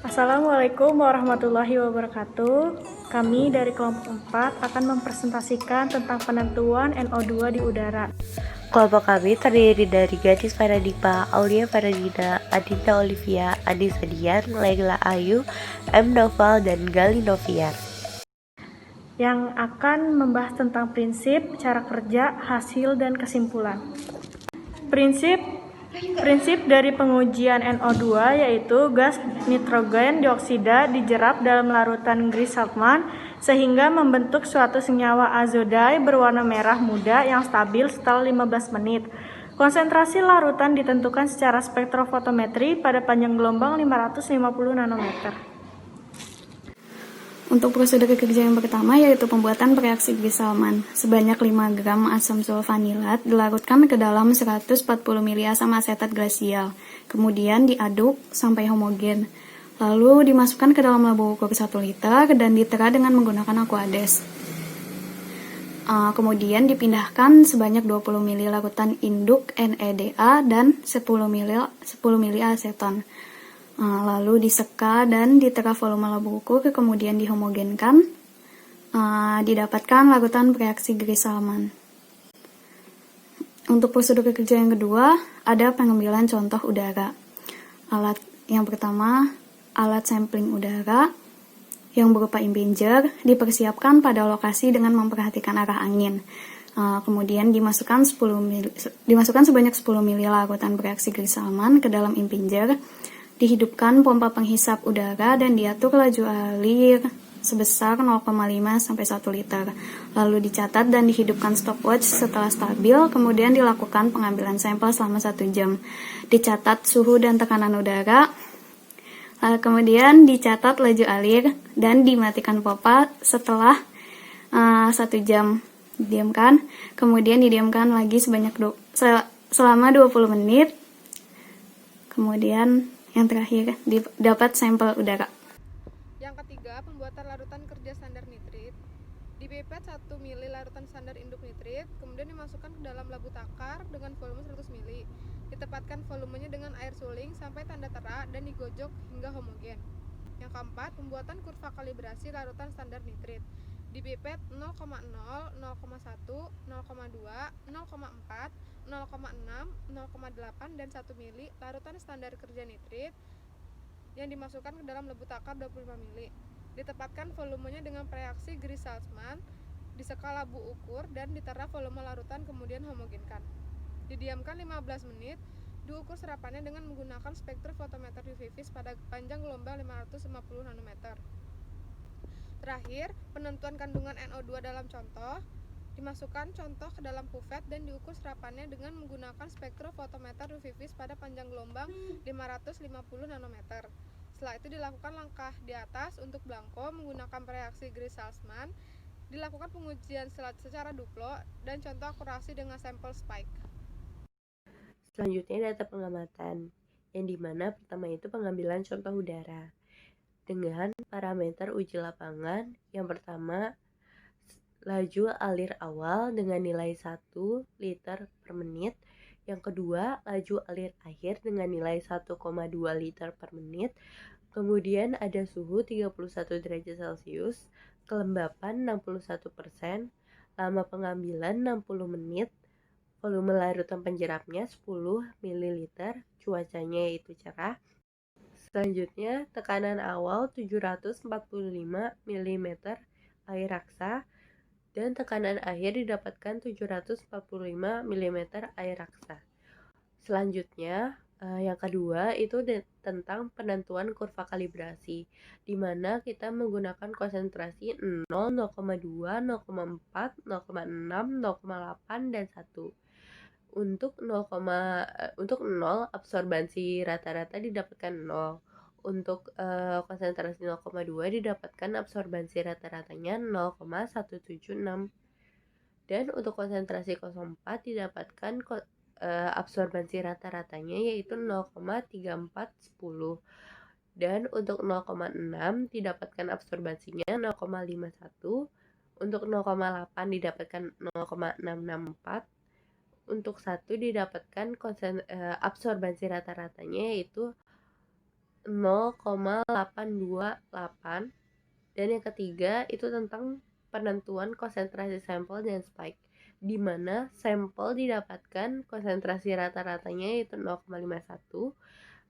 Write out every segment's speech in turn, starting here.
Assalamualaikum warahmatullahi wabarakatuh. Kami dari kelompok 4 akan mempresentasikan tentang penentuan NO2 di udara. Kelompok kami terdiri dari Gadis Faradipa, Aulia Faradina, Adinda Olivia, Anissa Dian, Laila Ayu, M. Noval, dan Gali Novian, yang akan membahas tentang prinsip, cara kerja, hasil, dan kesimpulan. Prinsip dari pengujian NO2 yaitu gas nitrogen dioksida dijerap dalam larutan Gris-Saltman sehingga membentuk suatu senyawa azodai berwarna merah muda yang stabil setelah 15 menit. Konsentrasi larutan ditentukan secara spektrofotometri pada panjang gelombang 550 nanometer. Untuk prosedur kerja yang pertama yaitu pembuatan reaksi Gris-Saltman. Sebanyak 5 gram asam sulfanilat dilarutkan ke dalam 140 ml asam asetat glasial. Kemudian diaduk sampai homogen. Lalu dimasukkan ke dalam labu ukur 1 liter dan ditera dengan menggunakan aquades. Kemudian dipindahkan sebanyak 20 ml larutan induk NEDA dan 10 ml aseton. Lalu diseka dan ditera volume labu ukur, kemudian dihomogenkan, didapatkan larutan reaksi Gris-Saltman. Untuk prosedur kerja yang kedua, ada pengambilan contoh udara. Alat yang pertama, alat sampling udara yang berupa impenger dipersiapkan pada lokasi dengan memperhatikan arah angin. Kemudian dimasukkan sebanyak 10 ml larutan reaksi Gris-Saltman ke dalam impenger. Dihidupkan pompa penghisap udara dan diatur laju alir sebesar 0,5 sampai 1 liter. Lalu dicatat dan dihidupkan stopwatch setelah stabil, kemudian dilakukan pengambilan sampel selama 1 jam. Dicatat suhu dan tekanan udara, kemudian dicatat laju alir dan dimatikan pompa setelah 1 jam. Didiamkan, kemudian didiamkan lagi selama 20 menit. Kemudian yang terakhir, dapat sampel udara. Yang ketiga, pembuatan larutan kerja standar nitrit. Dipipet 1 ml larutan standar induk nitrit, kemudian dimasukkan ke dalam labu takar dengan volume 100 ml. Ditepatkan volumenya dengan air suling sampai tanda tera dan digojok hingga homogen. Yang keempat, pembuatan kurva kalibrasi larutan standar nitrit. Dipipet 0,0, 0,1, 0,2, 0,4, 0,6, 0,8 dan 1 mili larutan standar kerja nitrit yang dimasukkan ke dalam labu takar 25 mili. Ditepatkan volumenya dengan reaksi Gris-Saltman, diseka labu ukur dan ditera volume larutan kemudian homogenkan. Didiamkan 15 menit, diukur serapannya dengan menggunakan spektrofotometer UV-Vis pada panjang gelombang 550 nanometer. Terakhir, penentuan kandungan NO2 dalam contoh. Dimasukkan contoh ke dalam kuvet dan diukur serapannya dengan menggunakan spektrofotometer UV-Vis pada panjang gelombang 550 nanometer. Setelah itu dilakukan langkah di atas untuk belangko menggunakan reaksi Gris-Saltman, dilakukan pengujian secara duplo dan contoh akurasi dengan sampel spike. Selanjutnya data pengamatan, yang dimana pertama itu pengambilan contoh udara dengan parameter uji lapangan. Yang pertama, laju alir awal dengan nilai 1 liter per menit. Yang kedua, laju alir akhir dengan nilai 1,2 liter per menit. Kemudian ada suhu 31 derajat Celcius, kelembapan 61%, lama pengambilan 60 menit, volume larutan penjerapnya 10 ml, cuacanya yaitu cerah. Selanjutnya, tekanan awal 745 mm air raksa dan tekanan akhir didapatkan 745 mm air raksa. Selanjutnya, yang kedua itu tentang penentuan kurva kalibrasi, di mana kita menggunakan konsentrasi 0, 0,2, 0,4, 0,6, 0,8, dan 1. Untuk 0 absorbansi rata-rata didapatkan 0. Untuk konsentrasi 0,2 didapatkan absorbansi rata-ratanya 0,176. Dan untuk konsentrasi 0,4 didapatkan absorbansi rata-ratanya yaitu 0,3410. Dan untuk 0,6 didapatkan absorbansinya 0,51. Untuk 0,8 didapatkan 0,664. untuk satu didapatkan absorbansi rata-ratanya yaitu 0,828, dan yang ketiga itu tentang penentuan konsentrasi sampel dan spike, di mana sampel didapatkan konsentrasi rata-ratanya yaitu 0,51,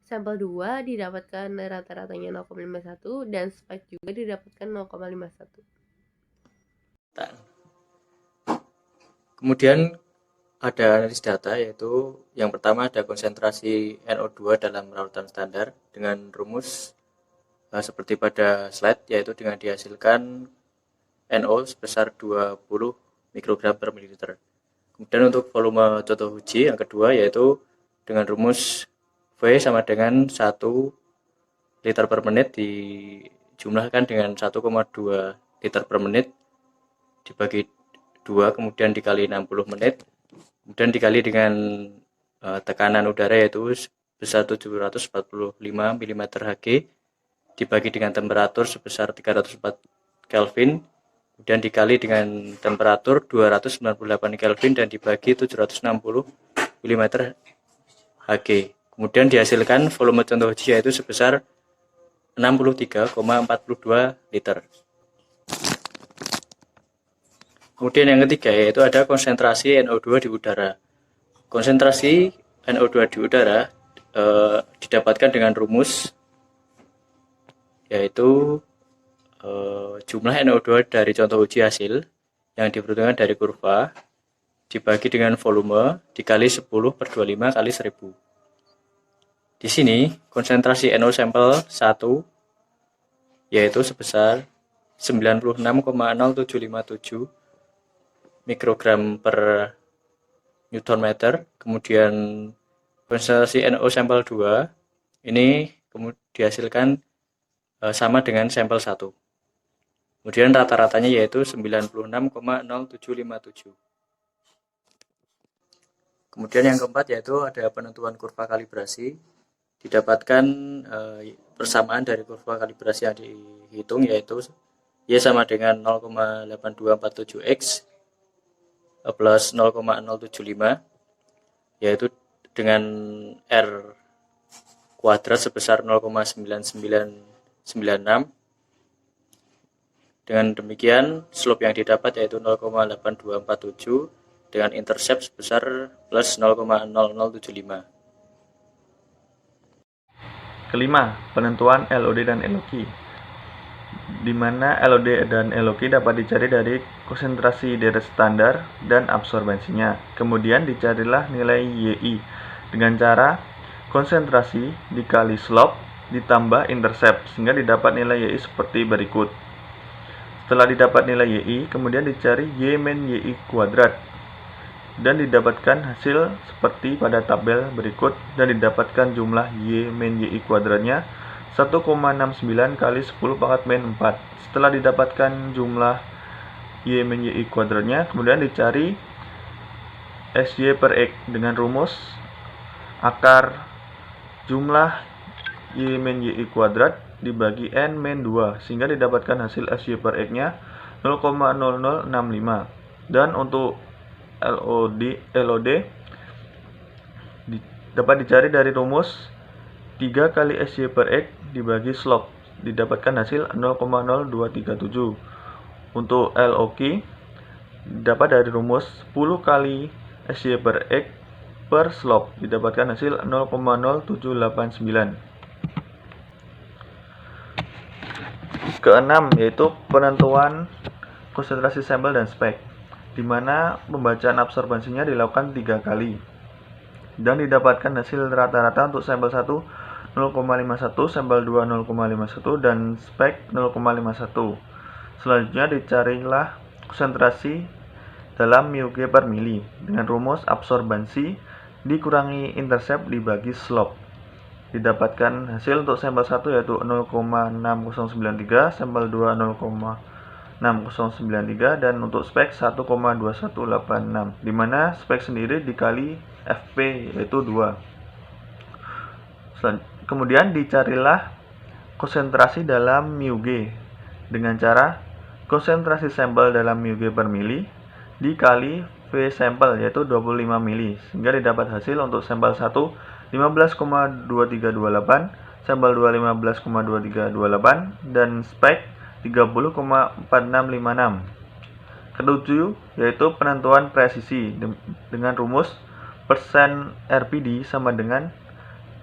sampel 2 didapatkan rata-ratanya 0,51, dan spike juga didapatkan 0,51. Kemudian ada analisis data, yaitu yang pertama ada konsentrasi NO2 dalam larutan standar dengan rumus seperti pada slide, yaitu dengan dihasilkan NO sebesar 20 mikrogram per mililiter. Kemudian untuk volume contoh uji yang kedua yaitu dengan rumus V sama dengan 1 liter per menit dijumlahkan dengan 1,2 liter per menit dibagi 2, kemudian dikali 60 menit, kemudian dikali dengan tekanan udara yaitu sebesar 745 mm Hg dibagi dengan temperatur sebesar 304 Kelvin, kemudian dikali dengan temperatur 298 Kelvin dan dibagi 760 mm Hg. Kemudian dihasilkan volume contoh uji yaitu sebesar 63,42 liter. Kemudian yang ketiga yaitu ada konsentrasi NO2 di udara. Konsentrasi NO2 di udara didapatkan dengan rumus yaitu jumlah NO2 dari contoh uji hasil yang diperhitungkan dari kurva dibagi dengan volume dikali 10/25 kali 1000. Di sini konsentrasi NO sampel 1 yaitu sebesar 96,0757 mikrogram per Newton meter. Kemudian konsentrasi NO sampel 2 ini dihasilkan sama dengan sampel 1. Kemudian rata-ratanya yaitu 96,0757. Kemudian yang keempat yaitu ada penentuan kurva kalibrasi. Didapatkan persamaan dari kurva kalibrasi yang dihitung yaitu Y sama dengan 0,8247X plus 0,075, yaitu dengan R kuadrat sebesar 0,9996. Dengan demikian slope yang didapat yaitu 0,8247 dengan intercept sebesar plus 0,0075. Kelima, penentuan LOD dan LOQ, di mana LOD dan LOQ dapat dicari dari konsentrasi dari standar dan absorbensinya. Kemudian dicarilah nilai YI dengan cara konsentrasi dikali slope ditambah intercept sehingga didapat nilai YI seperti berikut. Setelah didapat nilai YI, kemudian dicari Y min YI kuadrat dan didapatkan hasil seperti pada tabel berikut, dan didapatkan jumlah Y min YI kuadratnya 1,69 kali 10 pangkat min 4. Setelah didapatkan jumlah Y min YI kuadratnya, kemudian dicari SY per X dengan rumus akar jumlah Y min YI kuadrat dibagi N min 2 sehingga didapatkan hasil SY per X nya 0,0065. Dan untuk LOD dapat dicari dari rumus 3 kali SY per X dibagi slope, didapatkan hasil 0,0237. Untuk LOQ dapat dari rumus 10 kali SY per X per slope, didapatkan hasil 0,0789. Keenam yaitu penentuan konsentrasi sampel dan spek, di mana pembacaan absorbensinya dilakukan 3 kali dan didapatkan hasil rata-rata untuk sampel 1 0,51, sampel 2 0,51 dan spek 0,51. Selanjutnya dicarilah konsentrasi dalam μg per mili dengan rumus absorbensi dikurangi intercept dibagi slope. Didapatkan hasil untuk sampel 1 yaitu 0,6093, sampel 2 0,6093 dan untuk spek 1,2186, di mana spek sendiri dikali FP yaitu 2. Kemudian dicarilah konsentrasi dalam μg dengan cara konsentrasi sampel dalam μg per mili dikali V sampel yaitu 25 mili, sehingga didapat hasil untuk sampel 1 15,2328, sampel 2 15,2328, dan spike 30,4656. Ketujuh yaitu penentuan presisi dengan rumus persen RPD sama dengan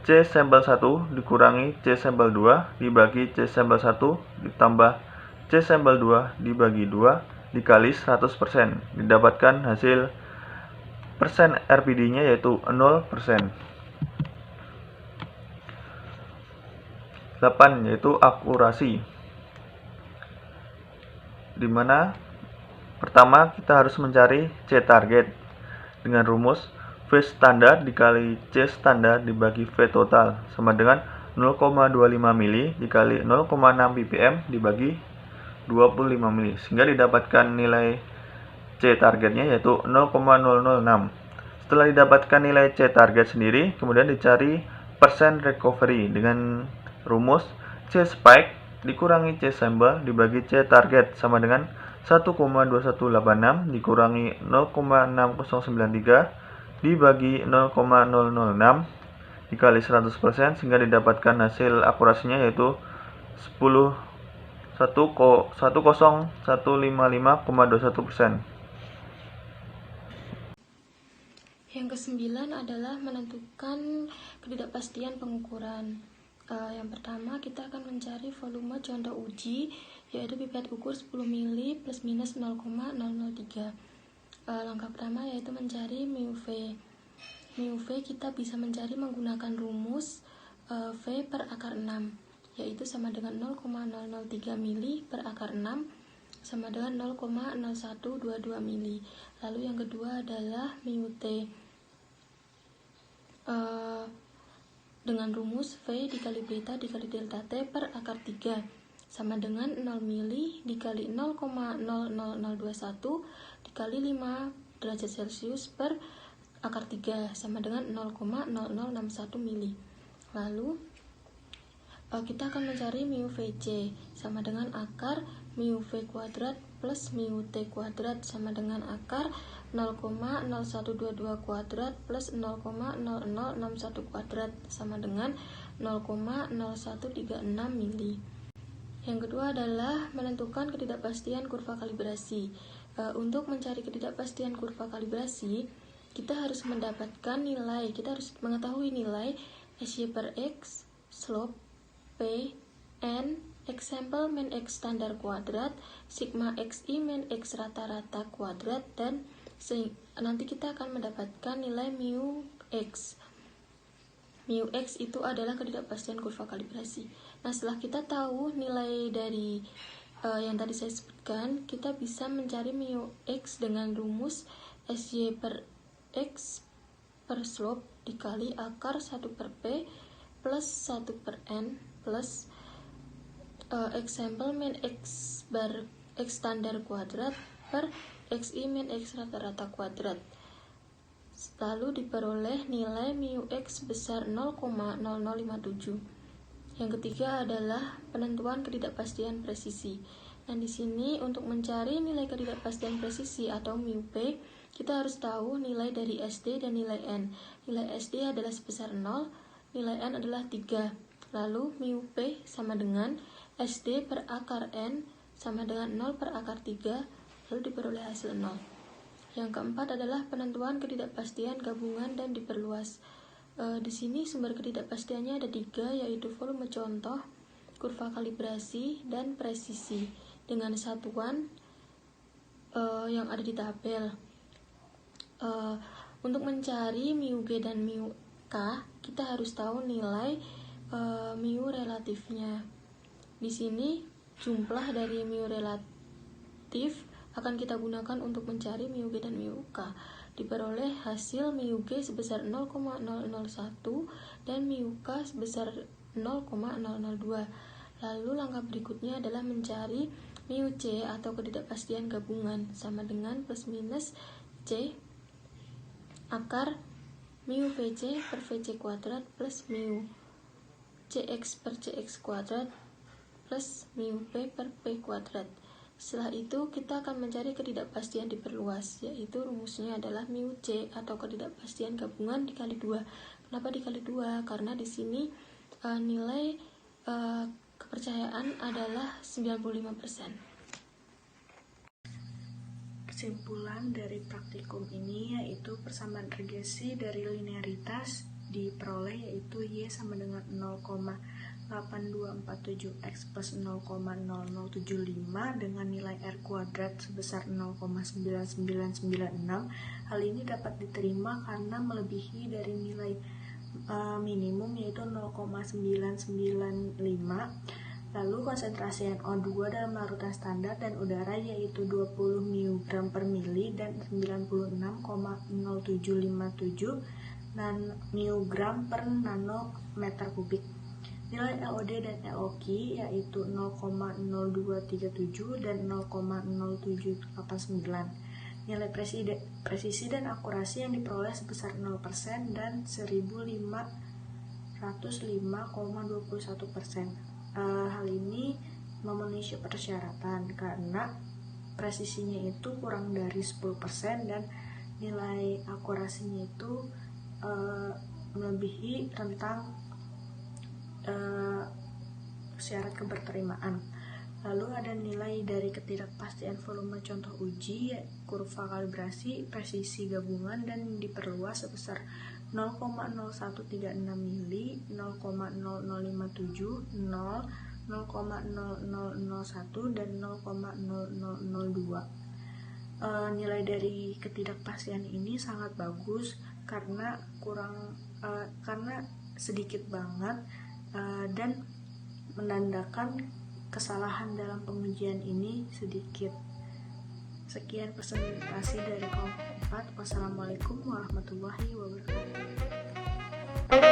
C sampel 1 dikurangi C sampel 2 dibagi C sampel 1 ditambah C sampel 2 dibagi 2 dikali 100%. Didapatkan hasil persen RPD-nya yaitu 0%. 8 yaitu akurasi, dimana pertama kita harus mencari C target dengan rumus V standar dikali C standar dibagi V total sama dengan 0,25 mili dikali 0,6 ppm dibagi 25 mili, sehingga didapatkan nilai C targetnya yaitu 0,006. Setelah didapatkan nilai C target sendiri, kemudian dicari persen recovery dengan rumus C spike dikurangi C sample dibagi C target sama dengan 1,2186 dikurangi 0,6093 dibagi 0,006 dikali 100%, sehingga didapatkan hasil akurasinya yaitu 10155,21%. Yang kesembilan adalah menentukan ketidakpastian pengukuran. Yang pertama kita akan mencari volume contoh uji, yaitu pipet ukur 10 mili plus minus 0,003. Langkah pertama yaitu mencari mu V. Mu V kita bisa mencari menggunakan rumus V per akar 6, yaitu sama dengan 0,003 mili per akar 6 sama dengan 0,0122 mili. Lalu yang kedua adalah mu T dengan rumus V dikali beta dikali delta T per akar 3 sama dengan 0 mili dikali 0,00021 dikali 5 derajat Celcius per akar 3 sama dengan 0,0061 mili. Lalu kita akan mencari mu VC sama dengan akar mu V kuadrat plus mu T kuadrat sama dengan akar 0,0122 kuadrat plus 0,0061 kuadrat sama dengan 0,0136 mili. Yang kedua adalah menentukan ketidakpastian kurva kalibrasi. Untuk mencari ketidakpastian kurva kalibrasi, kita harus mendapatkan nilai, kita harus mengetahui nilai SY per X, slope, P, N, X sample min X standar kuadrat, sigma XI min X rata-rata kuadrat, dan nanti kita akan mendapatkan nilai mu X. Mu X itu adalah ketidakpastian kurva kalibrasi. Nah, setelah kita tahu nilai dari yang tadi saya sebutkan, kita bisa mencari mu X dengan rumus SY per X per slope dikali akar 1 per P plus 1 per N plus X sample min X bar X standar kuadrat per XI min X rata-rata kuadrat. Lalu diperoleh nilai mu X sebesar 0,0057. Yang ketiga adalah penentuan ketidakpastian presisi. Nah, di sini untuk mencari nilai ketidakpastian presisi atau mu P, kita harus tahu nilai dari SD dan nilai N. Nilai SD adalah sebesar 0, nilai N adalah 3. Lalu mu P sama dengan SD per akar N sama dengan 0 per akar 3, lalu diperoleh hasil 0. Yang keempat adalah penentuan ketidakpastian gabungan dan diperluas. Di sini sumber ketidakpastiannya ada 3, yaitu volume contoh, kurva kalibrasi, dan presisi dengan satuan yang ada di tabel. Untuk mencari mu G dan mu K, kita harus tahu nilai mu relatifnya. Di sini jumlah dari mu relatif akan kita gunakan untuk mencari mu G dan mu K. Diperoleh hasil mu G sebesar 0,001 dan mu K sebesar 0,002. Lalu langkah berikutnya adalah mencari mu C atau ketidakpastian gabungan sama dengan plus minus C akar mu VC per VC kuadrat plus mu CX per CX kuadrat plus mu P per P kuadrat. Setelah itu kita akan mencari ketidakpastian diperluas, yaitu rumusnya adalah mu C atau ketidakpastian gabungan dikali 2. Kenapa dikali 2? Karena di sini nilai kepercayaan adalah 95%. Kesimpulan dari praktikum ini yaitu persamaan regresi dari linearitas diperoleh yaitu Y sama dengan 0,8247X plus 0,0075 dengan nilai R kuadrat sebesar 0,9996. Hal ini dapat diterima karena melebihi dari nilai minimum yaitu 0,995. Lalu konsentrasi NO2 dalam larutan standar dan udara yaitu 20 mg per mili dan 96,0757 mg per nanometer kubik. Nilai LOD dan LOQ yaitu 0,0237 dan 0,0789. Nilai presisi dan akurasi yang diperoleh sebesar 0% dan 1505,21%. Hal ini memenuhi persyaratan karena presisinya itu kurang dari 10% dan nilai akurasinya itu melebihi rentang syarat keberterimaan. Lalu ada nilai dari ketidakpastian volume contoh uji, kurva kalibrasi, presisi gabungan dan diperluas sebesar 0,0136 mili, 0,0057, 0, 0,0001 dan 0,0002. Nilai dari ketidakpastian ini sangat bagus karena sedikit banget dan menandakan kesalahan dalam pengujian ini sedikit. Sekian presentasi dari kelompok 4. Wassalamualaikum warahmatullahi wabarakatuh.